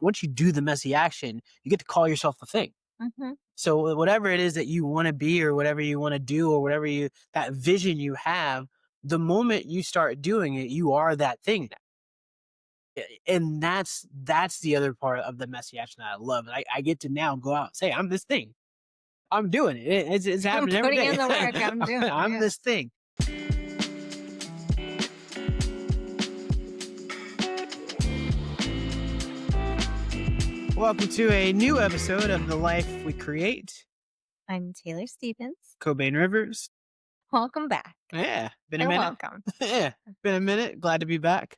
once you do the messy action, you get to call yourself the thing. Mhm. So whatever it is that you want to be or whatever you want to do or whatever that vision you have, the moment you start doing it, you are that thing now. And that's the other part of the messy action that I love. I get to now go out and say, I'm this thing. I'm doing it. It's I'm happening every putting day. in the work. I'm doing it. I'm Yeah. this thing. Welcome to a new episode of The Life We Create. I'm Taylor Stevens. Cobain Rivers. Welcome back. Yeah, been a You're minute. welcome. Yeah, been a minute. Glad to be back.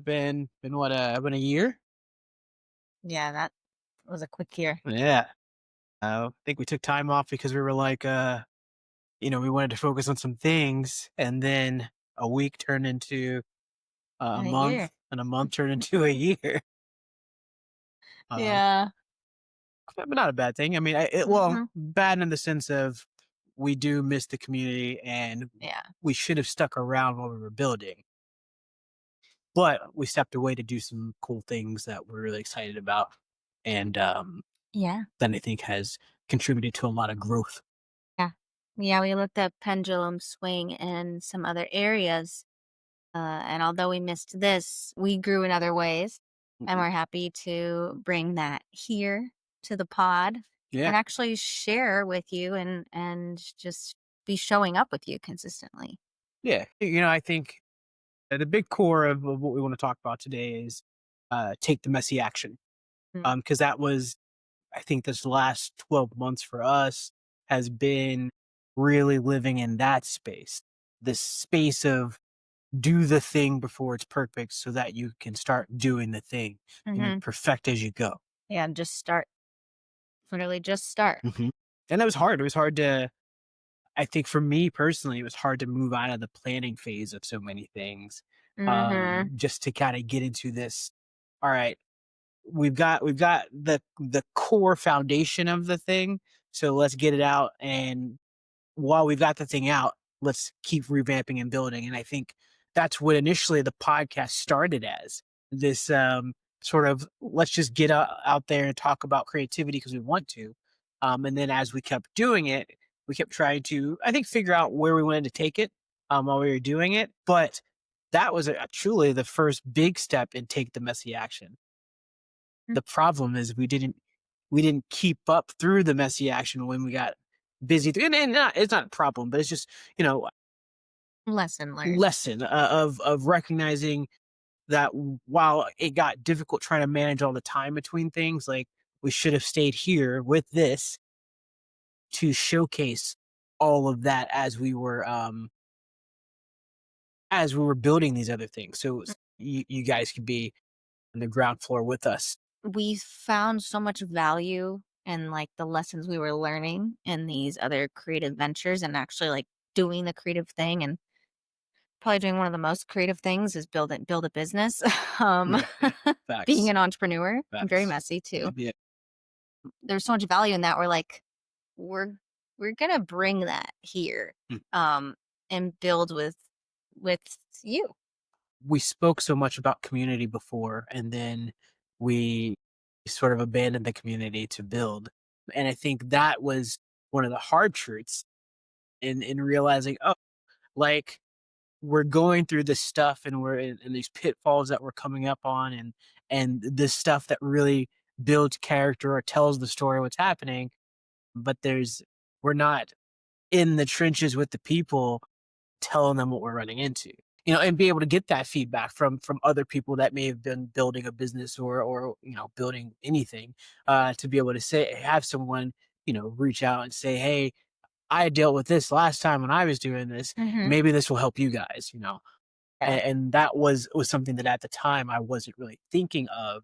Been what? Been a year. Yeah, that was a quick year. Yeah. I think we took time off because we were like, we wanted to focus on some things, and then a week turned into a And a month, year. and a month turned into a year. Uh, Yeah. but not a bad thing. I mean, Mhm. bad in the sense of we do miss the community, and Yeah. we should have stuck around while we were building. But we stepped away to do some cool things that we're really excited about, and Yeah. that I think has contributed to a lot of growth. Yeah. Yeah, we looked at pendulum swing in some other areas. And although we missed this, we grew in other ways. And Mhm. we're happy to bring that here to the pod Yeah, and actually share with you and just be showing up with you consistently. yeah. I think the big core of what we want to talk about today is take the messy action. Mm. Because that was, I think, this last 12 months for us has been really living in that space, this space of do the thing before it's perfect so that you can start doing the thing, Hmm. perfect as you go. Yeah, just start. Literally just start. hmm And that was hard. It was hard to, I think for me personally, it was hard to move out of the planning phase of so many things, Hmm. just to kind of get into this. All right, we've got the core foundation of the thing, so let's get it out. And while we've got the thing out, let's keep revamping and building. And I think that's what initially the podcast started as this sort of let's just get out there and talk about creativity because we want to. And then as we kept doing it, we kept trying to, I think, figure out where we wanted to take it while we were doing it. But that was truly the first big step in take the messy action. The problem is we didn't keep up through the messy action when we got busy. And it's not a problem, but it's just, you know, Lesson learned. lesson of recognizing that while it got difficult trying to manage all the time between things, like we should have stayed here with this to showcase all of that as we were building these other things. So you guys could be on the ground floor with us. We found so much value in like the lessons we were learning in these other creative ventures and actually like doing the creative thing and probably doing one of the most creative things is build a business. um Yeah, yeah. being Facts. an entrepreneur, very Facts. messy too. Yeah. There's so much value in that. We're like, we're we're gonna bring that here, Mm. um, and build with you. We spoke so much about community before, and then we sort of abandoned the community to build. And I think that was one of the hard truths in realizing, oh, like we're going through this stuff and we're in these pitfalls that we're coming up on, and this stuff that really builds character or tells the story what's happening, but we're not in the trenches with the people telling them what we're running into, and be able to get that feedback from other people that may have been building a business or building anything, to be able to have someone, reach out and say, hey, I dealt with this last time when I was doing this. Mhm. Maybe this will help you guys, Yeah. and that was something that at the time I wasn't really thinking of,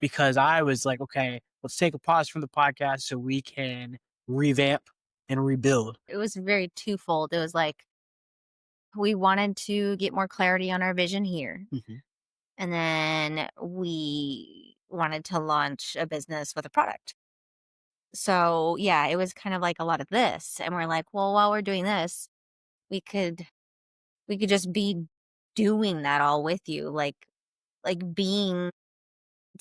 because I was like, okay, let's take a pause from the podcast so we can revamp and rebuild. It was very twofold. It was like we wanted to get more clarity on our vision here, Mhm. and then we wanted to launch a business with a product. So, yeah, it was kind of like a lot of this, and we're like, "Well, while we're doing this, we could we could just be doing that all with you, like being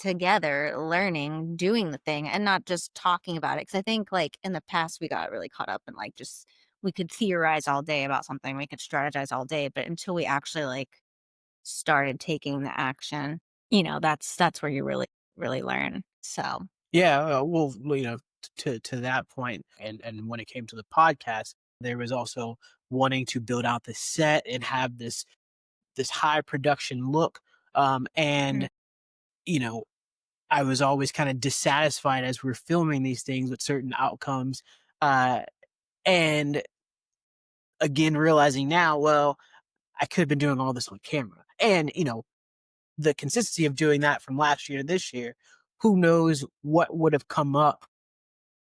together, learning, doing the thing, and not just talking about it. Because I think, like, in the past, we got really caught up in, like, just we could theorize all day about something, we could strategize all day, but until we actually, like, started taking the action, that's where you really learn. So, Yeah, well, to that point, and when it came to the podcast, there was also wanting to build out the set and have this high production look. mhm, And you know, I was always kind of dissatisfied as we're filming these things with certain outcomes. And again, realizing now, well, I could have been doing all this on camera. And, the consistency of doing that from last year to this year, who knows what would have come up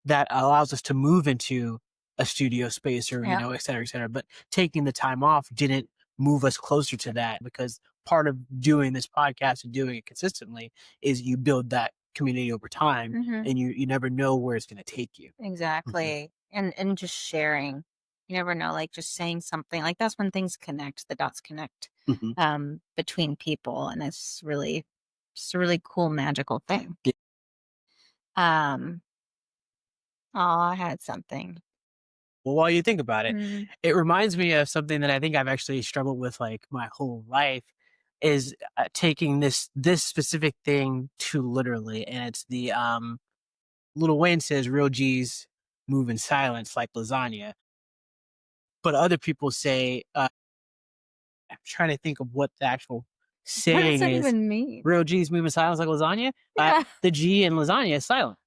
that allows us to move into a studio space or, yeah, et cetera, et cetera. But taking the time off didn't move us closer to that because part of doing this podcast and doing it consistently is you build that community over time mhm, and you never know where it's going to take you. Mhm. exactly, and just sharing. You never know, like, just saying something, like, that's when things connect, the dots connect, Mhm. between people, and it's really just a really cool, magical thing. Yeah. Um, oh, I had something. Well, while you think about it, Mm. it reminds me of something that I think I've actually struggled with like my whole life is taking this specific thing too literally, and it's the Little Wayne says real G's move in silence like lasagna, but other people say I'm trying to think of what the actual What does saying that is. even mean? Real G's move in silence like lasagna. Yeah. The G in lasagna is silent.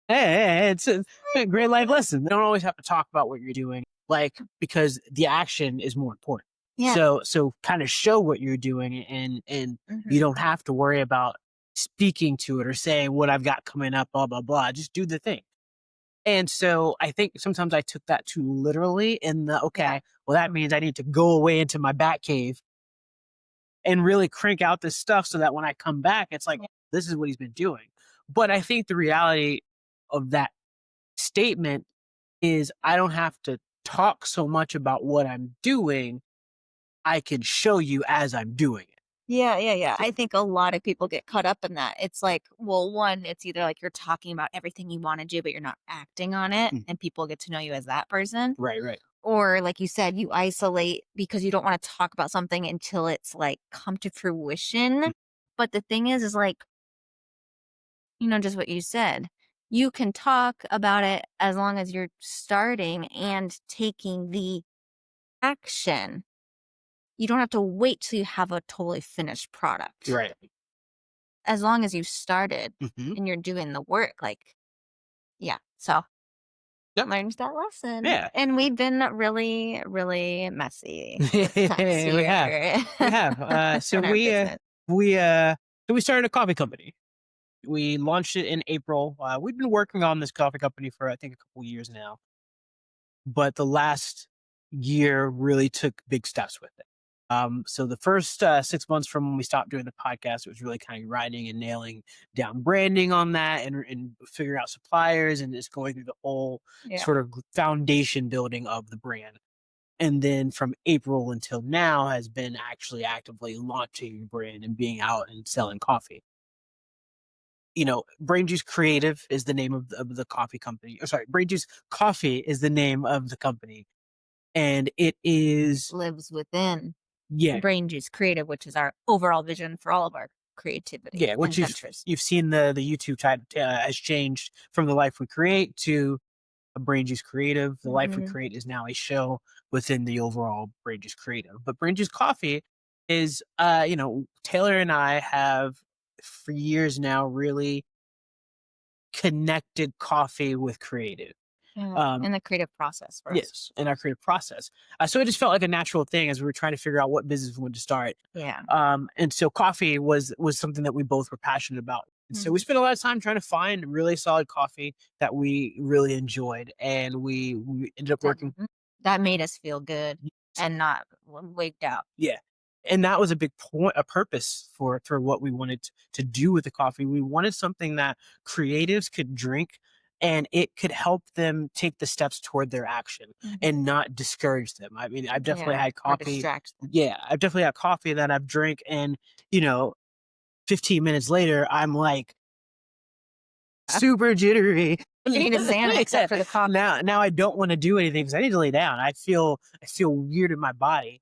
Hey, it's a great life lesson. They don't always have to talk about what you're doing, like because the action is more important. Yeah. So kind of show what you're doing, and you Mhm. don't have to worry about speaking to it or saying what I've got coming up, blah blah blah. Just do the thing. And so I think sometimes I took that too literally in the Yeah. okay, well that means I need to go away into my bat cave and really crank out this stuff so that when I come back, it's like Yeah. this is what he's been doing. But I think the reality of that statement is I don't have to talk so much about what I'm doing. I can show you as I'm doing it. Yeah, yeah, yeah. So I think a lot of people get caught up in that. It's like, well, one, it's either like you're talking about everything you want to do, but you're not acting on it, mm, and people get to know you as that person. right, right. Or, like you said, you isolate because you don't want to talk about something until it's like come to fruition. Mm, But the thing is like, just what you said. You can talk about it as long as you're starting and taking the action. You don't have to wait till you have a totally finished product. right. As long as you started Hmm. and you're doing the work, like, yeah. So Yep. learned that lesson. Yeah. And we've been really, really messy this past we have. year We have. in our business. We so we started a coffee company. We launched it in April. We've been working on this coffee company for I think a couple years now, but the last year really took big steps with it. So the first 6 months from when we stopped doing the podcast, it was really kind of grinding and nailing down branding on that, and figuring out suppliers, and just going through the whole Yeah. sort of foundation building of the brand. And then from April until now has been actually actively launching the brand and being out and selling coffee. Brain Juice Creative is the name of the coffee company. Or sorry, Brain Juice Coffee is the name of the company. And it is, Lives within yeah, Brain Juice Creative, which is our overall vision for all of our creativity yeah, and what ventures. you've seen the YouTube title has changed from The Life We Create to a Brain Juice Creative. The Life We Hmm. Create is now a show within the overall Brain Juice Creative. But Brain Juice Coffee is, Taylor and I have for years now really connected coffee with creative. Yeah. Um, In the creative process for us. yes, in our creative process. So it just felt like a natural thing as we were trying to figure out what business we wanted to start. Yeah. And so coffee was something that we both were passionate about. And so we Mhm. spent a lot of time trying to find really solid coffee that we really enjoyed, and we ended up That working. that made us feel good and not wigged out. Yeah. And that was a big point, a purpose for what we wanted to do with the coffee. We wanted something that creatives could drink and it could help them take the steps toward their action Mhm. and not discourage them. I mean, I've definitely Yeah, had or coffee. distract them. Yeah, I've definitely had coffee that I've drank and, you know, 15 minutes later, I'm like Uh, super jittery. You need a Xanax Yeah. after the coffee. Now I don't want to do anything because I need to lay down. I feel weird in my body.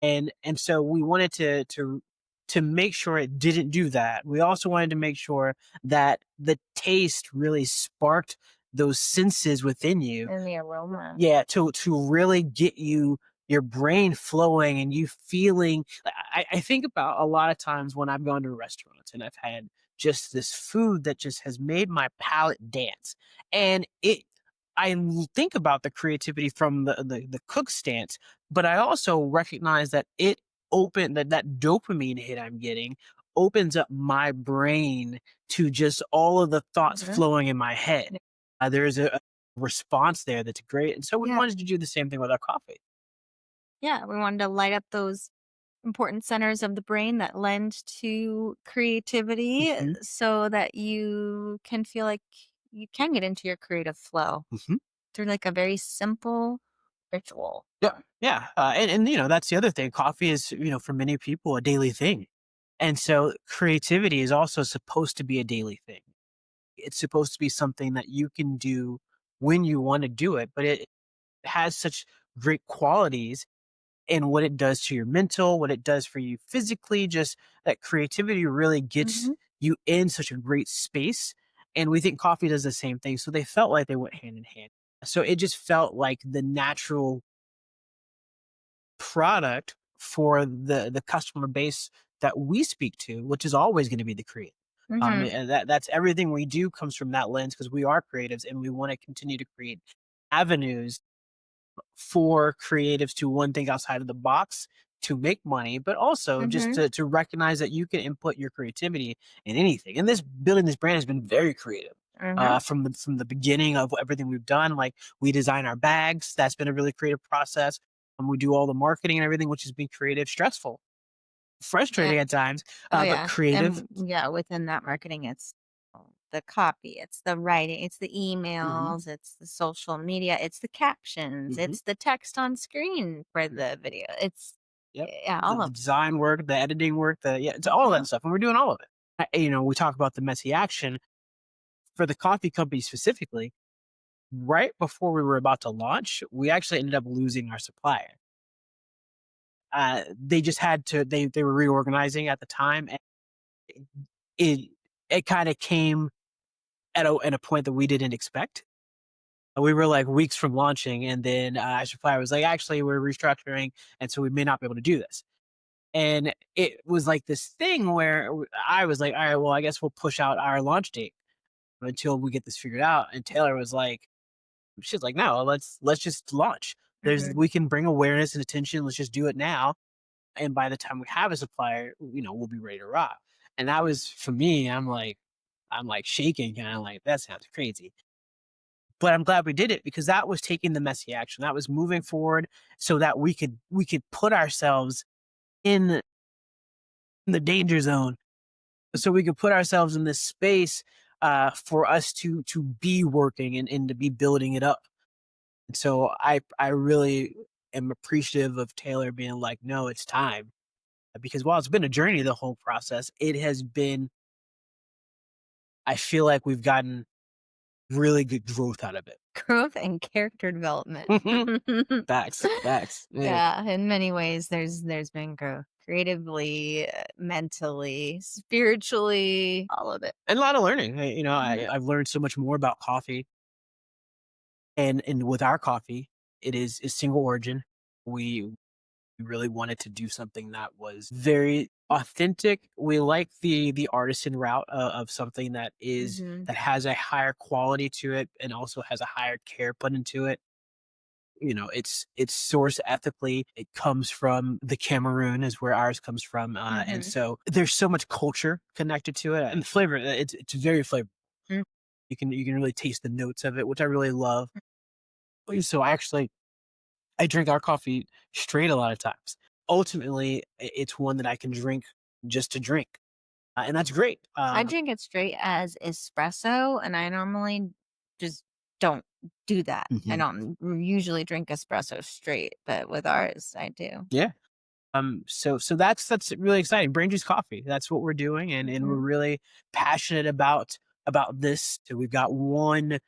And so we wanted to make sure it didn't do that. We also wanted to make sure that the taste really sparked those senses within you. And the aroma. Yeah, to really get your brain flowing and you feeling. I think about a lot of times when I've gone to restaurants and I've had just this food that just has made my palate dance. And think about the creativity from the cook stance, but I also recognize that that dopamine hit I'm getting opens up my brain to just all of the thoughts Mhm. flowing in my head. There's a response there that's great, and so we Yeah. wanted to do the same thing with our coffee. Yeah. We wanted to light up those important centers of the brain that lend to creativity Mhm, so that you can feel like you can get into your creative flow mhm. through like a very simple ritual. Yeah, yeah, and, that's the other thing, coffee is, for many people, a daily thing, and so creativity is also supposed to be a daily thing. It's supposed to be something that you can do when you wanna do it, but it has such great qualities in what it does to your mental, what it does for you physically, just that creativity really gets Hmm. you in such a great space. And we think coffee does the same thing. So they felt like they went hand in hand. So it just felt like the natural product for the customer base that we speak to, which is always going to be the creative. Hmm. And that's everything we do comes from that lens because we are creatives and we want to continue to create avenues for creatives to one think outside of the box to make money, but also just Hmm. to recognize that you can input your creativity in anything. And this building this brand has been very creative. Hmm. From the beginning of everything we've done, like we design our bags, that's been a really creative process. And we do all the marketing and everything, which has been creative, stressful, Yeah. frustrating at times, Oh, but yeah. creative. And yeah, within that marketing, it's the copy, it's the writing, it's the Hmm. emails, it's the social media, it's the captions, Hmm. it's the text on screen for the video. It's, Yep. yeah, The, all the of design work, the editing work, it's all of Mhm. that stuff, and we're doing all of it. We talk about the messy action for the coffee company specifically, right before we were about to launch, we actually ended up losing our supplier. They just had to. They were reorganizing at the time, and it it kind of came at a point that we didn't expect. We were like weeks from launching, and then our supplier was like, "Actually, we're restructuring, and so we may not be able to do this." And it was like this thing where I was like, "All right, well, I guess we'll push out our launch date until we get this figured out." And Taylor was like, she's like, "No, let's just launch. Mhm. We can bring awareness and attention. Let's just do it now. And by the time we have a supplier, we'll be ready to rock." And that was for me. I'm like shaking, kind of like that sounds crazy. But I'm glad we did it because that was taking the messy action. That was moving forward so that we could put ourselves in the danger zone. So we could put ourselves in this space for us to be working and to be building it up. So I really am appreciative of Taylor being like, "No, it's time." Because while it's been a journey the whole process, it has been I feel like we've gotten really good growth out of it. Growth and character development. Facts, facts. Yeah. Yeah, in many ways, there's been growth creatively, mentally, spiritually, all of it. And a lot of learning. Mhm. I've learned so much more about coffee and with our coffee, it is single origin. We really wanted to do something that was very authentic. We like the artisan route of something Mhm. that has a higher quality to it and also has a higher care put into it. It's sourced ethically. It comes from the Cameroon is where ours comes from, and Mhm. so there's so much culture connected to it, and the flavor. It's very flavorful. Mm. You can really taste the notes of it, which I really love. So I drink our coffee straight a lot of times. Ultimately, it's one that I can drink just to drink, and that's great. I drink it straight as espresso, and I normally just don't do that. I Mhm. don't usually drink espresso straight, but with ours, I do. Yeah. So that's really exciting. Brain Juice Coffee. That's what we're doing, and we're Mhm. really passionate about this. So we've got one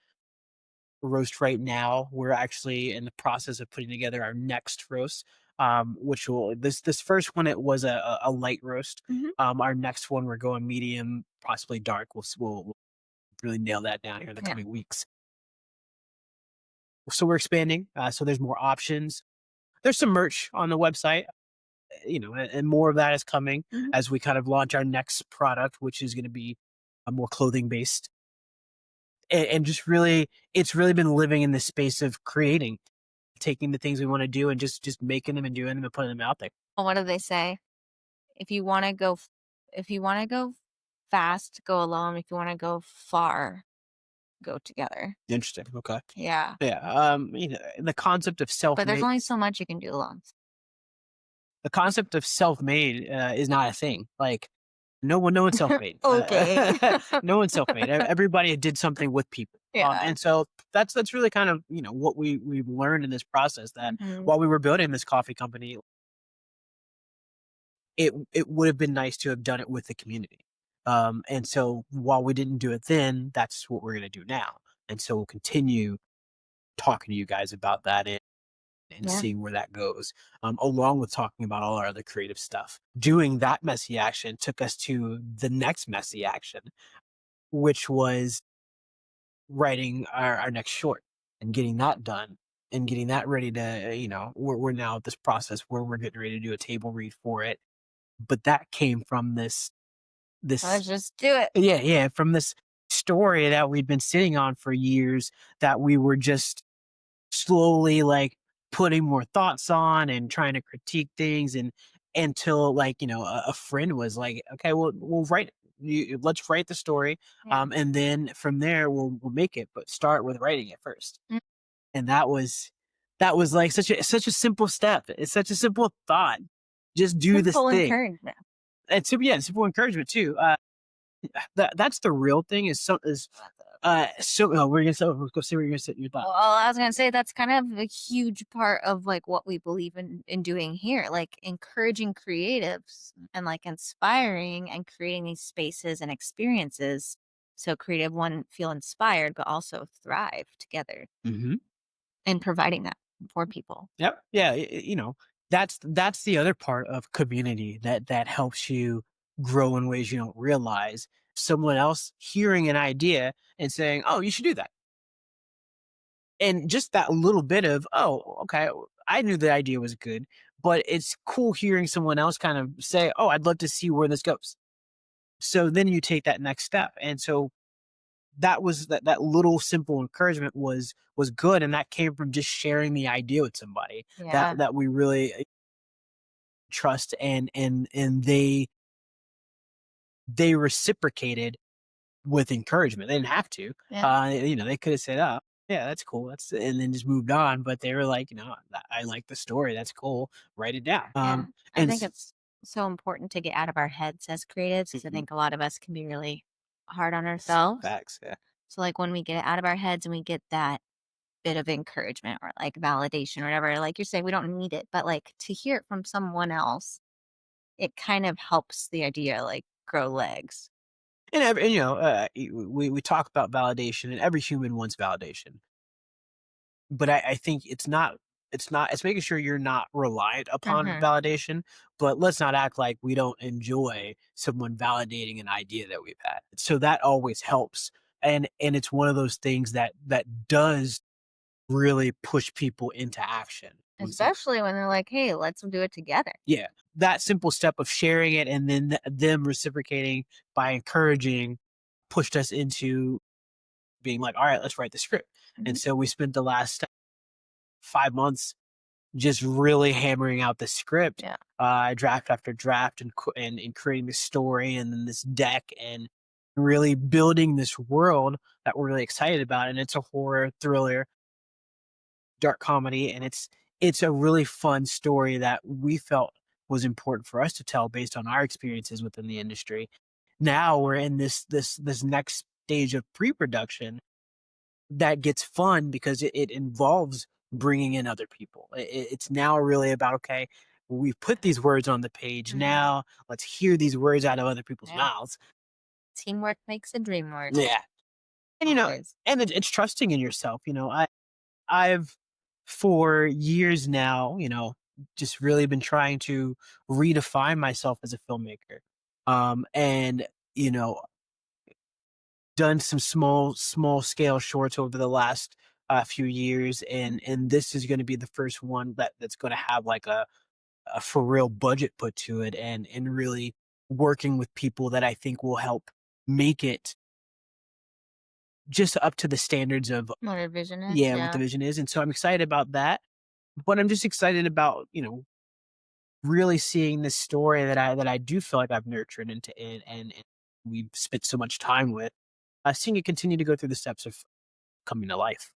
roast right now. We're actually in the process of putting together our next roast, which will this first one, it was a light roast. Mhm. Our next one, we're going medium, possibly dark. We'll really nail that down here in the Yeah. coming weeks. So we're expanding. So there's more options. There's some merch on the website, and more of that is coming Mhm. as we kind of launch our next product, which is going to be more clothing based, and just really, it's really been living in the space of creating, taking the things we want to do and just making them and doing them and putting them out there. Well, what do they say? If you wanna go f if you wanna go fast, go alone. If you wanna go far, go together. Interesting. Okay. Yeah. Yeah. The concept of But there's self-made, only so much you can do alone. is not a thing. Like, no one's self-made. Okay. No one's self-made. Everybody did something with people. Yeah. And so that's really kind of, what we've learned in this process, that Mhm. while we were building this coffee company, it would have been nice to have done it with the community. And so while we didn't do it then, that's what we're going to do now. And so we'll continue talking to you guys about that, and Yeah. seeing where that goes, along with talking about all our other creative stuff. Doing that messy action took us to the next messy action, which was writing our next short and getting that done and getting that ready to, we're now at this process where we're getting ready to do a table read for it. But that came from this Let's just do it. yeah, from this story that we'd been sitting on for years, that we were just slowly, like, putting more thoughts on and trying to critique things, and until, like, a friend was like, okay, well, let's write the story, Yeah. and then from there we'll make it, but start with writing it first. Mm. And that was like such a simple step. It's such a simple thought. Just do this Simple thing. encouragement. And so, yeah, simple encouragement too. That's the real thing, we're gonna, go see where you're gonna sit your thought. Well, I was gonna say that's kind of a huge part of like what we believe in doing here, like encouraging creatives and like inspiring and creating these spaces and experiences so creative one feel inspired but also thrive together Hmm. and providing that for people. Yep. Yeah. That's the other part of community that helps you grow in ways you don't realize. Someone else hearing an idea and saying, "Oh, you should do that," and just that little bit of, "Oh, okay, I knew the idea was good," but it's cool hearing someone else kind of say, "Oh, I'd love to see where this goes." So then you take that next step, and so that little simple encouragement was good, and that came from just sharing the idea with somebody Yeah. that we really trust, and they reciprocated with encouragement. They didn't have to. Yeah. They could have said, "Oh, yeah, that's cool," and then just moved on. But they were like, "I like the story. That's cool. Write it down." Yeah. I And think it's so important to get out of our heads as creatives because I Mhm. think a lot of us can be really hard on ourselves. Facts, yeah. So like when we get it out of our heads and we get that bit of encouragement or like validation or whatever, like you're saying, we don't need it, but like to hear it from someone else, it kind of helps the idea like grow legs. And we talk about validation, and every human wants validation. But I think it's making sure you're not reliant upon Hmm. validation, but let's not act like we don't enjoy someone validating an idea that we've had. So that always helps. And it's one of those things that does really push people into action when some Especially when they're like, hey, let's do it together. yeah, that simple step of sharing it, and then them reciprocating by encouraging, pushed us into being like, all right, let's write the script. Hmm. And so we spent the last 5 months just really hammering out the script, Yeah. draft after draft, and creating this story and then this deck, and really building this world that we're really excited about. And it's a horror thriller, dark comedy, and it's a really fun story that we felt was important for us to tell based on our experiences within the industry. Now we're in this next stage of pre-production that gets fun because it involves bringing in other people. It's now really about, okay, we've put these words on the page. Mhm. Now let's hear these words out of other people's Yeah. mouths. Teamwork makes the dream work. Yeah. And, Always. and it's trusting in yourself. I've for years now, just really been trying to redefine myself as a filmmaker. And, you know, done some small scale shorts over the last few years, and this is going to be the first one that's going to have like a for real budget put to it, and really working with people that I think will help make it just up to the standards of, What our vision is, yeah, what the yeah. vision is. And so I'm excited about that, but I'm just excited about, really seeing this story that I do feel like I've nurtured into and we've spent so much time with, seeing it continue to go through the steps of coming to life.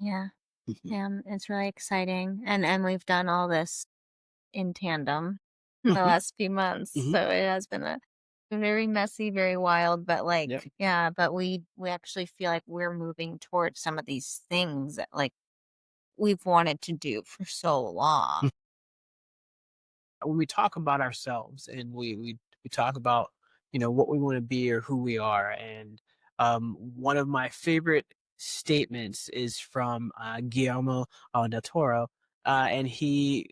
Yeah. Mhm. Yeah, it's really exciting, and we've done all this in tandem in the Mhm. last few months, Mhm. so it has been a very messy, very wild, but, Yep. yeah, but we actually feel like we're moving towards some of these things that, we've wanted to do for so long. When we talk about ourselves and we talk about, what we want to be or who we are, and one of my favorite statements is from Guillermo del Toro, and he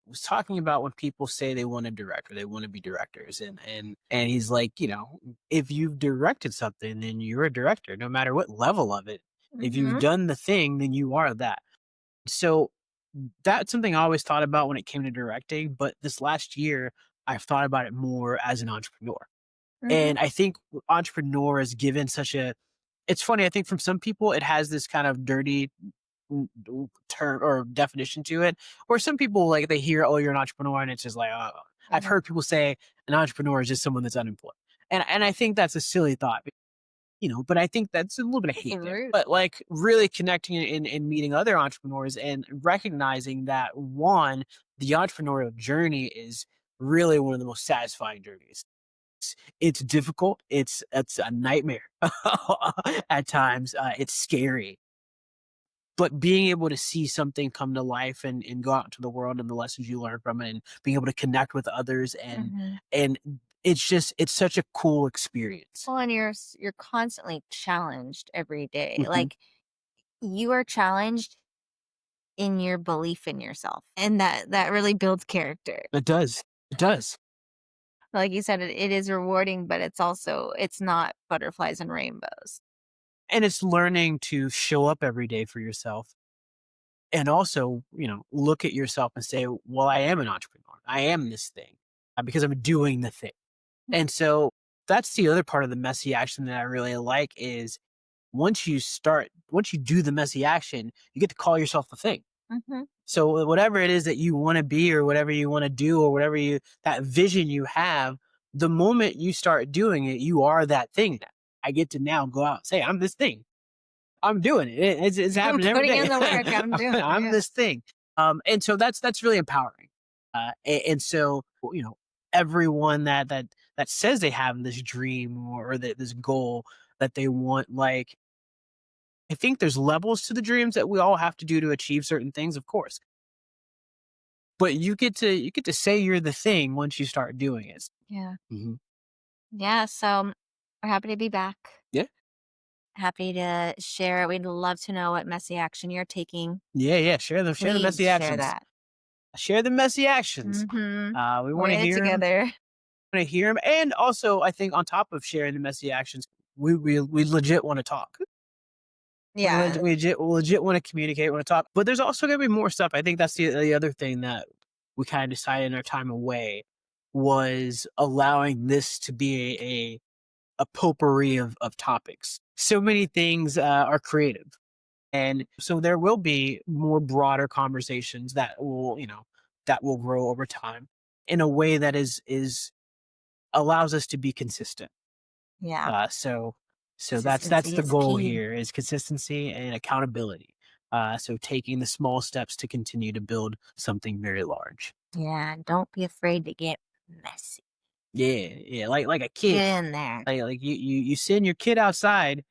was talking about when people say they want to direct or they want to be directors, and he's like, if you've directed something, then you're a director no matter what level of it. If you've Mhm, done the thing, then you are that. So that's something I always thought about when it came to directing, but this last year I've thought about it more as an entrepreneur. mhm, And I think entrepreneur is given such a, it's funny, I think from some people it has this kind of dirty term or definition to it, or some people like they hear, oh, you're an entrepreneur, and it's just like, oh. I've mhm. heard people say an entrepreneur is just someone that's unemployed. And I think that's a silly thought, but I think that's a little bit of It's hate there. rude. But like really connecting and meeting other entrepreneurs and recognizing that one, the entrepreneurial journey is really one of the most satisfying journeys. It's difficult. It's a nightmare at times. It's scary, but being able to see something come to life and go out into the world and the lessons you learn from it and being able to connect with others and it's such a cool experience. Well, and you're constantly challenged every day. Mhm. You are challenged in your belief in yourself, and that really builds character. It does. It does. Like you said, it is rewarding, but it's not butterflies and rainbows. And it's learning to show up every day for yourself and also, look at yourself and say, well, I am an entrepreneur. I am this thing because I'm doing the thing. And so that's the other part of the messy action that I really like is once you do the messy action, you get to call yourself the thing. Mhm. So whatever it is that you want to be or whatever you want to do or whatever that vision you have, the moment you start doing it, you are that thing now. I get to now go out and say, I'm this thing. I'm doing it. It's I'm happening every putting day. in the work, I'm doing it, I'm yeah. this thing. And so that's really empowering. And so, everyone that says they have this dream or that this goal that they want, like, I think there's levels to the dreams that we all have to do to achieve certain things, of course. But you get to say you're the thing once you start doing it. Yeah. Mhm. Yeah, so we're happy to be back. Yeah. Happy to share. We'd love to know what messy action you're taking. Yeah, yeah. Share the Please messy share actions. that. Share the messy actions. Mhm. We We're want to in it hear them. together. Want to hear them, and also I think on top of sharing the messy actions, we legit want to talk. Yeah. We legit want to communicate, want to talk. But there's also gonna be more stuff. I think that's the other thing that we kind of decided in our time away was allowing this to be a potpourri of topics. So many things are creative. And so there will be more broader conversations that will grow over time in a way that is allows us to be consistent. Yeah. So that's Consistency the is goal key. here is consistency and accountability. So taking the small steps to continue to build something very large. Yeah, and don't be afraid to get messy. Yeah, yeah, like a kid. Get in there. Like you send your kid outside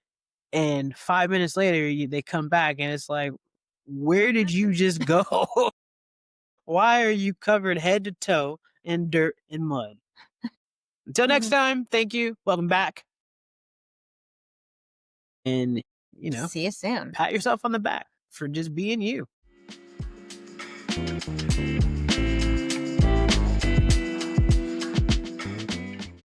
and 5 minutes later they come back and it's like, where did you just go? Why are you covered head to toe in dirt and mud? Until next time, thank you. Welcome back. And, you know, See you soon. pat yourself on the back for just being you.